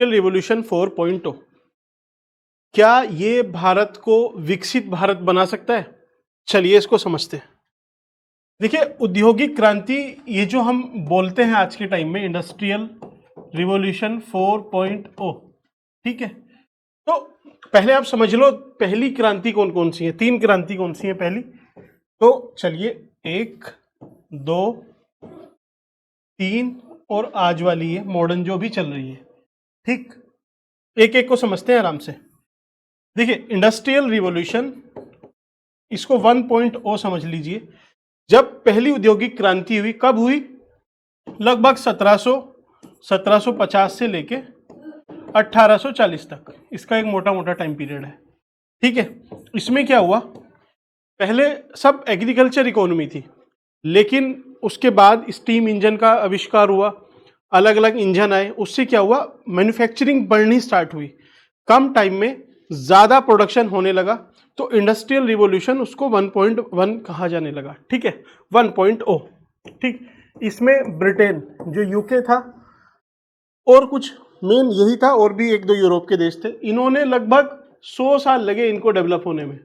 Revolution 4.0 क्या ये भारत को विकसित भारत बना सकता है? चलिए इसको समझते हैं। देखिए, औद्योगिक क्रांति, ये जो हम बोलते हैं आज के टाइम में इंडस्ट्रियल रिवॉल्यूशन 4.0, ठीक है। तो पहले आप समझ लो पहली क्रांति कौन कौन सी है, 3 क्रांति कौन सी है पहली। तो चलिए 1, 2, 3 और आज वाली है मॉडर्न जो भी चल रही है, ठीक। एक एक को समझते हैं आराम से। देखिए, इंडस्ट्रियल रिवॉल्यूशन, इसको 1.0 समझ लीजिए। जब पहली औद्योगिक क्रांति हुई, कब हुई? लगभग 1750 से लेके 1840 तक, इसका एक मोटा मोटा टाइम पीरियड है, ठीक है। इसमें क्या हुआ, पहले सब एग्रीकल्चर इकोनॉमी थी, लेकिन उसके बाद स्टीम इंजन का आविष्कार हुआ, अलग अलग इंजन आए, उससे क्या हुआ, मैन्युफैक्चरिंग बढ़नी स्टार्ट हुई, कम टाइम में ज़्यादा प्रोडक्शन होने लगा, तो इंडस्ट्रियल रिवॉल्यूशन उसको 1.1 कहा जाने लगा, ठीक है, 1.0, ठीक। इसमें ब्रिटेन, जो यूके था, और कुछ मेन यही था, और भी 1-2 यूरोप के देश थे, इन्होंने लगभग 100 साल लगे इनको डेवलप होने में।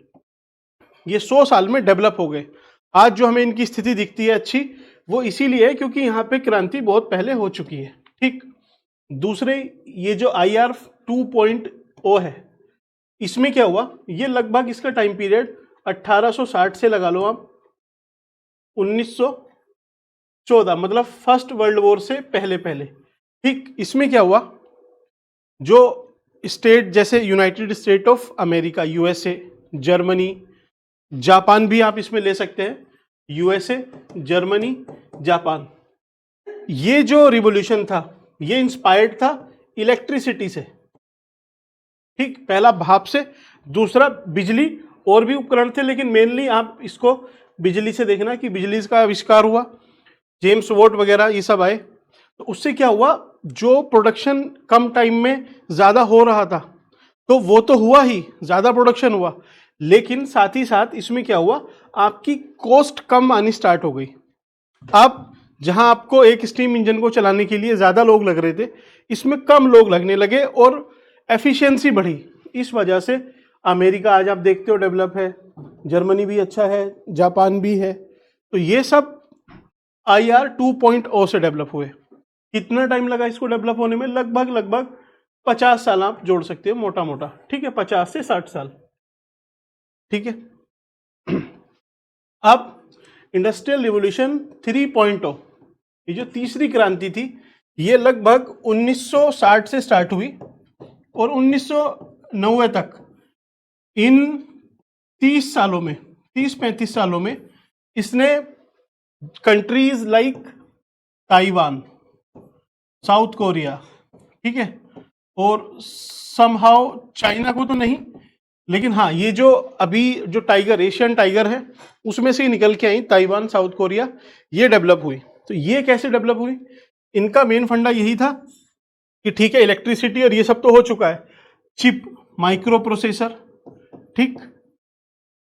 ये 100 साल में डेवलप हो गए। आज जो हमें इनकी स्थिति दिखती है अच्छी, वो इसीलिए है क्योंकि यहाँ पे क्रांति बहुत पहले हो चुकी है, ठीक। दूसरे, ये जो IR 2.0 है, इसमें क्या हुआ, ये लगभग इसका टाइम पीरियड 1860 से लगा लो आप 1914, मतलब फर्स्ट वर्ल्ड वॉर से पहले पहले, ठीक। इसमें क्या हुआ, जो स्टेट जैसे United state of America, USA, Germany, Japan भी आप इसमें ले सकते हैं, USA, जर्मनी, जापान, ये जो रिवॉल्यूशन था ये इंस्पायर्ड था इलेक्ट्रिसिटी से, ठीक। पहला भाप से, दूसरा बिजली, और भी उपकरण थे, लेकिन मेनली आप इसको बिजली से देखना कि बिजली का आविष्कार हुआ, जेम्स वॉट वगैरह ये सब आए। तो उससे क्या हुआ, जो प्रोडक्शन कम टाइम में ज़्यादा हो रहा था, तो वो तो हुआ ही, ज़्यादा प्रोडक्शन हुआ, लेकिन साथ ही साथ इसमें क्या हुआ, आपकी कॉस्ट कम आनी स्टार्ट हो गई। अब जहां आपको एक स्टीम इंजन को चलाने के लिए ज़्यादा लोग लग रहे थे, इसमें कम लोग लगने लगे और एफिशिएंसी बढ़ी। इस वजह से अमेरिका आज आप देखते हो डेवलप है, जर्मनी भी अच्छा है, जापान भी है। तो ये सब IR 2.0 से डेवलप हुए। कितना टाइम लगा इसको डेवलप होने में? लगभग 50 साल आप जोड़ सकते हो मोटा मोटा, ठीक है, 50 से 60 साल, ठीक है। अब इंडस्ट्रियल रिवॉल्यूशन 3.0, ये जो तीसरी क्रांति थी, ये लगभग 1960 से स्टार्ट हुई और 1990 तक, इन 30 सालों में, 30-35 सालों में, इसने countries like Taiwan, south Korea, ठीक है, और समहाउ चाइना को तो नहीं, लेकिन हाँ, ये जो अभी जो टाइगर, एशियन टाइगर है, उसमें से ही निकल के आई ताइवान, साउथ कोरिया, ये डेवलप हुई। तो ये कैसे डेवलप हुई? इनका मेन फंडा यही था कि ठीक है, इलेक्ट्रिसिटी और ये सब तो हो चुका है, चिप, माइक्रो प्रोसेसर, ठीक,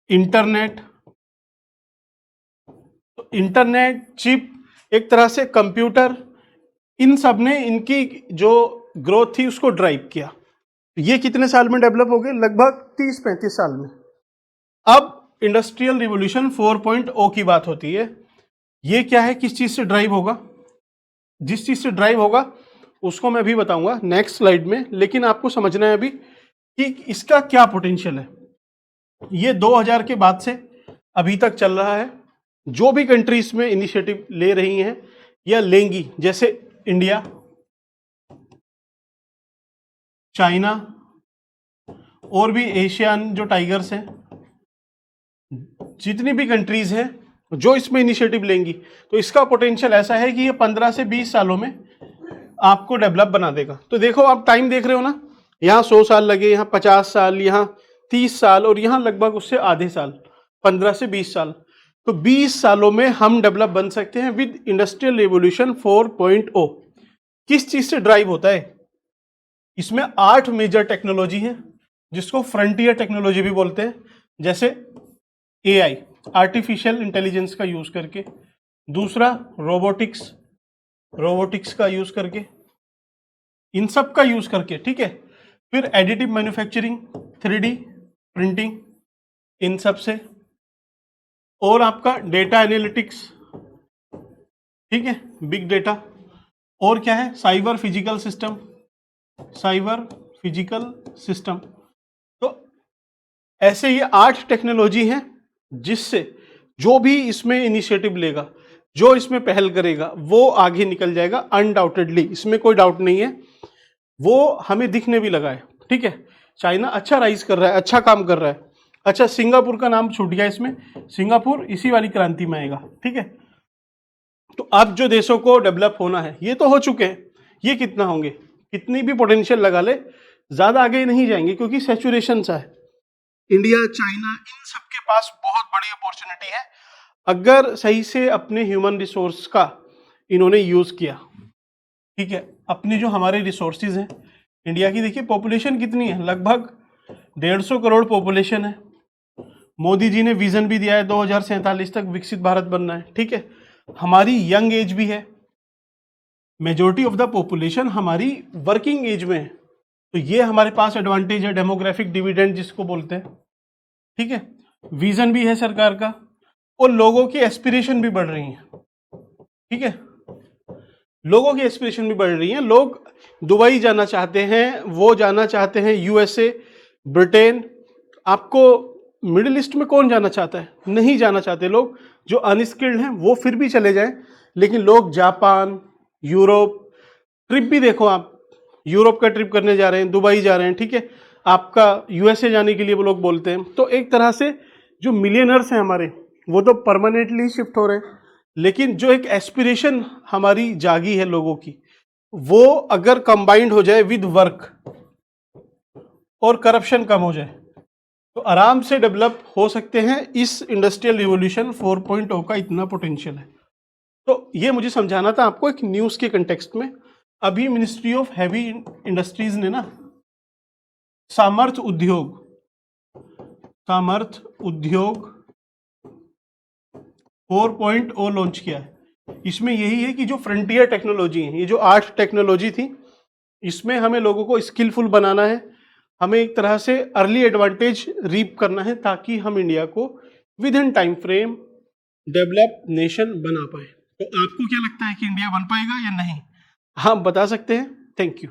इंटरनेट, तो इंटरनेट, चिप, एक तरह से कंप्यूटर, इन सब ने इनकी जो ग्रोथ थी उसको ड्राइव किया। ये कितने साल में डेवलप हो गए? लगभग 30-35 साल में। अब इंडस्ट्रियल रिवॉल्यूशन 4.0 की बात होती है। ये क्या है, किस चीज से ड्राइव होगा? जिस चीज से ड्राइव होगा उसको मैं अभी बताऊंगा नेक्स्ट स्लाइड में, लेकिन आपको समझना है अभी कि इसका क्या पोटेंशियल है। ये 2000 के बाद से अभी तक चल रहा है। जो भी कंट्रीज में इनिशिएटिव ले रही हैं या लेंगी, जैसे इंडिया, चाइना, और भी एशियन जो टाइगर्स हैं, जितनी भी कंट्रीज हैं जो इसमें इनिशिएटिव लेंगी, तो इसका पोटेंशियल ऐसा है कि ये 15 से 20 सालों में आपको डेवलप बना देगा। तो देखो, आप टाइम देख रहे हो ना, यहाँ 100 साल लगे, यहाँ 50 साल, यहाँ 30 साल, और यहाँ लगभग उससे आधे साल, 15 से 20 साल। तो 20 सालों में हम डेवलप बन सकते हैं विद इंडस्ट्रियल रिवॉल्यूशन 4.0। किस चीज से ड्राइव होता है? इसमें 8 मेजर टेक्नोलॉजी है, जिसको फ्रंटियर टेक्नोलॉजी भी बोलते हैं, जैसे AI, आर्टिफिशियल इंटेलिजेंस का यूज करके, दूसरा रोबोटिक्स, रोबोटिक्स का यूज करके, इन सब का यूज करके, ठीक है। फिर एडिटिव मैन्युफैक्चरिंग, 3D प्रिंटिंग, इन सब से, और आपका डेटा एनालिटिक्स, ठीक है, बिग डेटा, और क्या है, cyber physical system, cyber physical system. तो ऐसे ये 8 टेक्नोलॉजी हैं जिससे जो भी इसमें इनिशिएटिव लेगा, जो इसमें पहल करेगा, वो आगे निकल जाएगा अनडाउटेडली, इसमें कोई डाउट नहीं है। वो हमें दिखने भी लगा है, ठीक है। चाइना अच्छा राइज कर रहा है, अच्छा काम कर रहा है। अच्छा, सिंगापुर का नाम छूट गया इसमें, सिंगापुर इसी वाली क्रांति में आएगा, ठीक है। तो अब जो देशों को डेवलप होना है, ये तो हो चुके हैं, ये कितना होंगे, कितनी भी पोटेंशियल लगा ले, ज्यादा आगे नहीं जाएंगे क्योंकि सैचुरेशन सा है। इंडिया, चाइना, इन सब के पास बहुत बड़ी अपॉर्चुनिटी है अगर सही से अपने ह्यूमन रिसोर्स का इन्होंने यूज किया, ठीक है। अपने जो हमारे रिसोर्सेज हैं, इंडिया की देखिए पॉपुलेशन कितनी है, लगभग 150 करोड़ पॉपुलेशन है। मोदी जी ने विजन भी दिया है 2047 तक विकसित भारत बनना है, ठीक है। हमारी यंग एज भी है, मेजोरिटी ऑफ द पॉपुलेशन हमारी वर्किंग एज में है, तो ये हमारे पास एडवांटेज है, डेमोग्राफिक डिविडेंड जिसको बोलते हैं, ठीक है। विजन भी है सरकार का, और लोगों की एस्पिरेशन भी बढ़ रही है, ठीक है। लोगों की एस्पिरेशन भी बढ़ रही है, लोग दुबई जाना चाहते हैं, वो जाना चाहते हैं यूएसए, ब्रिटेन। आपको मिडिल ईस्ट में कौन जाना चाहता है, नहीं जाना चाहते लोग। जो अनस्किल्ड हैं वो फिर भी चले जाएं, लेकिन लोग जापान, यूरोप, ट्रिप भी देखो आप, यूरोप का ट्रिप करने जा रहे हैं, दुबई जा रहे हैं, ठीक है। आपका यूएसए जाने के लिए वो लोग बोलते हैं। तो एक तरह से जो मिलियनर्स हैं हमारे, वो तो परमानेंटली शिफ्ट हो रहे हैं, लेकिन जो एक एस्पिरेशन हमारी जागी है लोगों की, वो अगर कंबाइंड हो जाए विद वर्क और करप्शन कम हो जाए, तो आराम से डेवलप हो सकते हैं। इस इंडस्ट्रियल रिवॉल्यूशन 4.0 का इतना पोटेंशियल है। तो ये मुझे समझाना था आपको एक न्यूज़ के कंटेक्स्ट में। अभी मिनिस्ट्री ऑफ हैवी इंडस्ट्रीज ने ना सामर्थ्य उद्योग 4.0 लॉन्च किया है। इसमें यही है कि जो फ्रंटियर टेक्नोलॉजी है, ये जो 8 टेक्नोलॉजी थी, इसमें हमें लोगों को स्किलफुल बनाना है, हमें एक तरह से अर्ली एडवांटेज रीप करना है, ताकि हम इंडिया को with in time frame develop nation बना पाए। तो आपको क्या लगता है कि इंडिया बन पाएगा या नहीं, आप बता सकते हैं। Thank you.